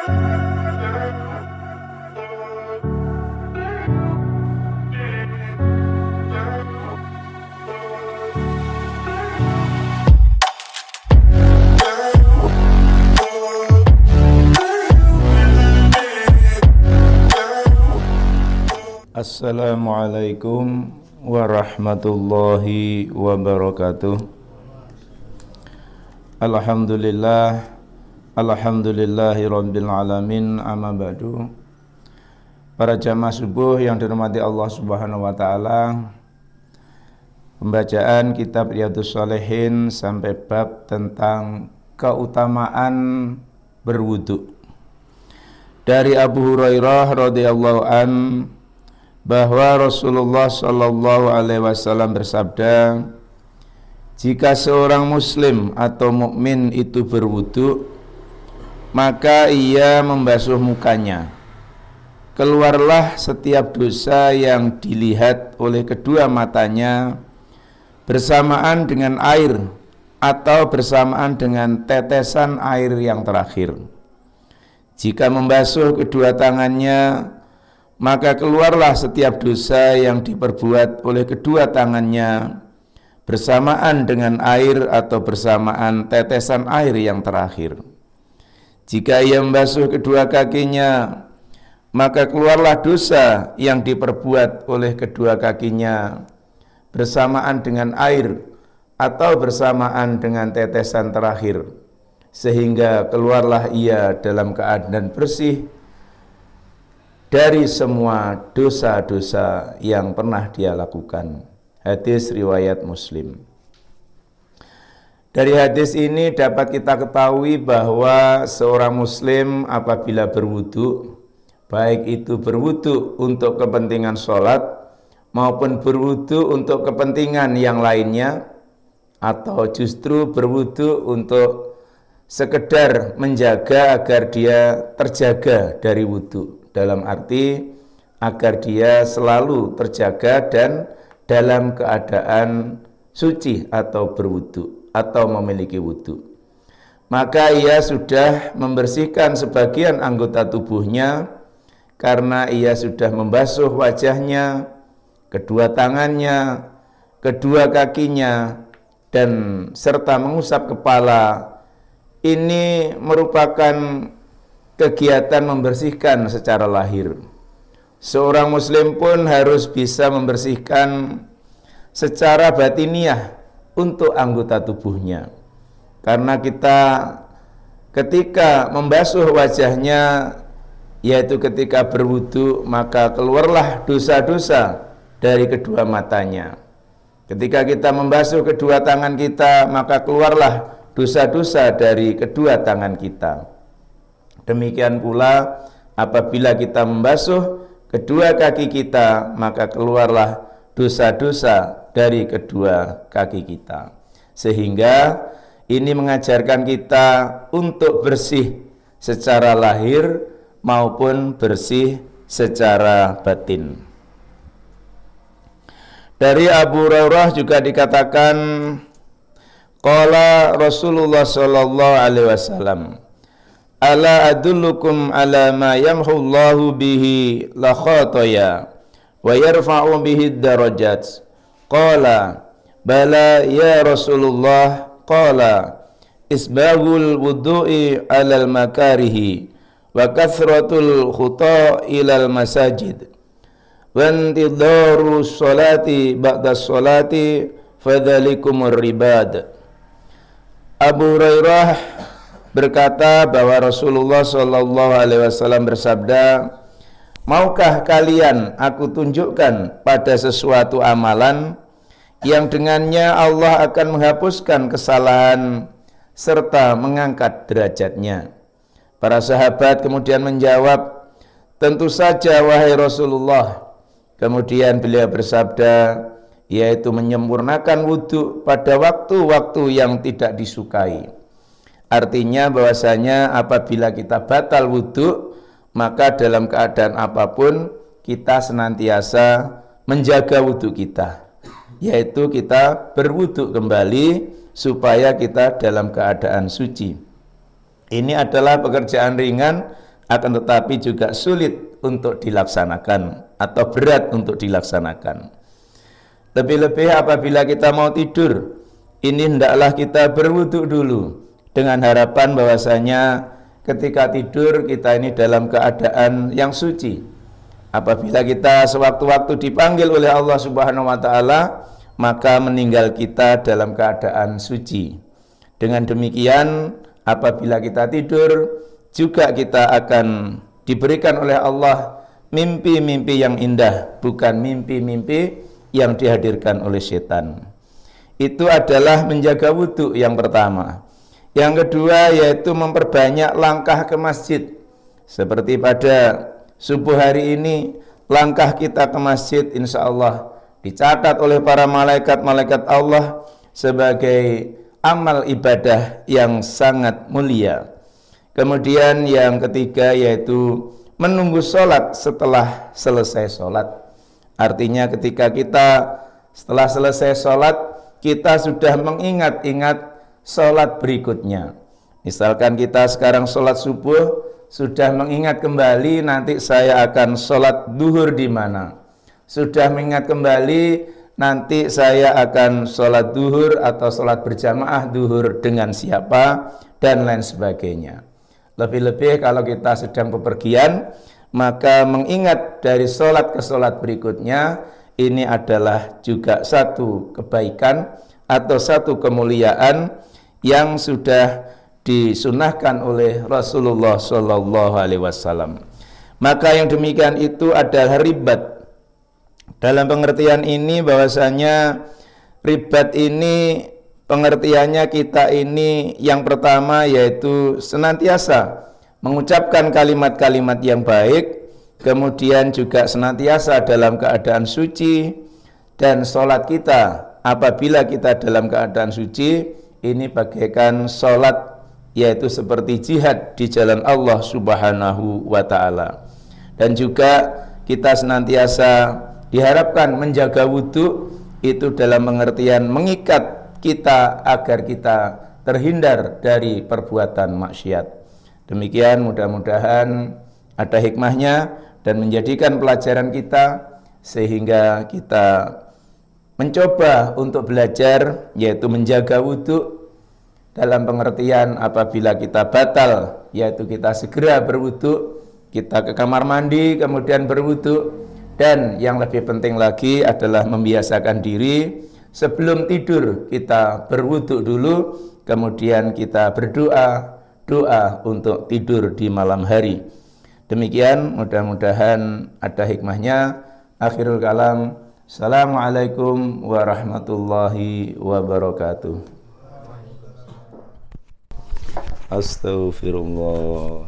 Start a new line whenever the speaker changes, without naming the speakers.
Assalamualaikum warahmatullahi wabarakatuh. Alhamdulillahi rabbil alamin, amma ba'du. Para jamaah subuh yang dirahmati Allah Subhanahu wa taala, pembacaan kitab Riyadhus Shalihin sampai bab tentang keutamaan berwudu. Dari Abu Hurairah radhiyallahu an bahwa Rasulullah sallallahu alaihi wasallam bersabda, jika seorang muslim atau mukmin itu berwudu, maka ia membasuh mukanya, keluarlah setiap dosa yang dilihat oleh kedua matanya bersamaan dengan air atau bersamaan dengan tetesan air yang terakhir. Jika membasuh kedua tangannya, maka keluarlah setiap dosa yang diperbuat oleh kedua tangannya bersamaan dengan air atau bersamaan tetesan air yang terakhir. Jika ia membasuh kedua kakinya, maka keluarlah dosa yang diperbuat oleh kedua kakinya bersamaan dengan air atau bersamaan dengan tetesan terakhir, sehingga keluarlah ia dalam keadaan bersih dari semua dosa-dosa yang pernah dia lakukan. Hadis riwayat Muslim. Dari hadis ini dapat kita ketahui bahwa seorang muslim apabila berwudu, baik itu berwudu untuk kepentingan sholat maupun berwudu untuk kepentingan yang lainnya, atau justru berwudu untuk sekedar menjaga agar dia terjaga dari wudu, dalam arti agar dia selalu terjaga dan dalam keadaan suci atau berwudu atau memiliki wudu, maka ia sudah membersihkan sebagian anggota tubuhnya karena ia sudah membasuh wajahnya, kedua tangannya, kedua kakinya, dan serta mengusap kepala. Ini merupakan kegiatan membersihkan secara lahir. Seorang muslim pun harus bisa membersihkan secara batiniah untuk anggota tubuhnya. Karena kita ketika membasuh wajahnya, yaitu ketika berwudu, maka keluarlah dosa-dosa dari kedua matanya. Ketika kita membasuh kedua tangan kita, maka keluarlah dosa-dosa dari kedua tangan kita. Demikian pula apabila kita membasuh kedua kaki kita, maka keluarlah dosa-dosa dari kedua kaki kita. Sehingga ini mengajarkan kita untuk bersih secara lahir maupun bersih secara batin. Dari Abu Hurairah juga dikatakan, qala Rasulullah sallallahu alaihi wasallam, ala adullukum ala ma yamhullahu bihi la khataya wa yarfa'u bihi darajat. Qala bala ya Rasulullah. Qala isbaghul wudu'i alal makarihi wa kathratul khuta ilal masajid wa intidaru sholati ba'da sholati fadhalikumur ribad. Abu Hurairah berkata bahwa Rasulullah sallallahu alaihi wasallam bersabda, maukah kalian aku tunjukkan pada sesuatu amalan yang dengannya Allah akan menghapuskan kesalahan serta mengangkat derajatnya? Para sahabat kemudian menjawab, tentu saja wahai Rasulullah. Kemudian beliau bersabda, yaitu menyempurnakan wudu pada waktu-waktu yang tidak disukai. Artinya bahwasanya apabila kita batal wudu, maka dalam keadaan apapun kita senantiasa menjaga wudu kita, yaitu kita berwudu kembali supaya kita dalam keadaan suci. Ini adalah pekerjaan ringan akan tetapi juga sulit untuk dilaksanakan atau berat untuk dilaksanakan. Lebih-lebih apabila kita mau tidur, ini hendaklah kita berwudu dulu dengan harapan bahwasanya ketika tidur kita ini dalam keadaan yang suci. Apabila kita sewaktu-waktu dipanggil oleh Allah Subhanahu wa taala, maka meninggal kita dalam keadaan suci. Dengan demikian, apabila kita tidur, juga kita akan diberikan oleh Allah mimpi-mimpi yang indah, bukan mimpi-mimpi yang dihadirkan oleh setan. Itu adalah menjaga wudhu yang pertama. Yang kedua yaitu memperbanyak langkah ke masjid. Seperti pada subuh hari ini, langkah kita ke masjid insya Allah dicatat oleh para malaikat-malaikat Allah sebagai amal ibadah yang sangat mulia. Kemudian yang ketiga yaitu menunggu sholat setelah selesai sholat. Artinya ketika kita setelah selesai sholat, kita sudah mengingat-ingat sholat berikutnya. Misalkan kita sekarang sholat subuh, sudah mengingat kembali nanti saya akan sholat duhur di mana. Sudah mengingat kembali nanti saya akan sholat duhur atau sholat berjamaah duhur dengan siapa dan lain sebagainya. Lebih-lebih kalau kita sedang bepergian, maka mengingat dari sholat ke sholat berikutnya, ini adalah juga satu kebaikan atau satu kemuliaan yang sudah disunahkan oleh Rasulullah Shallallahu Alaihi Wasallam. Maka yang demikian itu adalah ribat. Dalam pengertian ini bahwasanya ribat ini pengertiannya kita ini yang pertama yaitu senantiasa mengucapkan kalimat-kalimat yang baik, kemudian juga senantiasa dalam keadaan suci, dan sholat kita apabila kita dalam keadaan suci ini bagaikan sholat yaitu seperti jihad di jalan Allah Subhanahu wa ta'ala. Dan juga kita senantiasa diharapkan menjaga wudhu itu dalam pengertian mengikat kita agar kita terhindar dari perbuatan maksiat. Demikian mudah-mudahan ada hikmahnya dan menjadikan pelajaran kita sehingga kita mencoba untuk belajar yaitu menjaga wudhu dalam pengertian apabila kita batal yaitu kita segera berwudhu, kita ke kamar mandi kemudian berwudhu, dan yang lebih penting lagi adalah membiasakan diri sebelum tidur kita berwudhu dulu, kemudian kita berdoa untuk tidur di malam hari. Demikian mudah-mudahan ada hikmahnya. Akhirul kalam. Assalamualaikum warahmatullahi wabarakatuh. Astaghfirullah.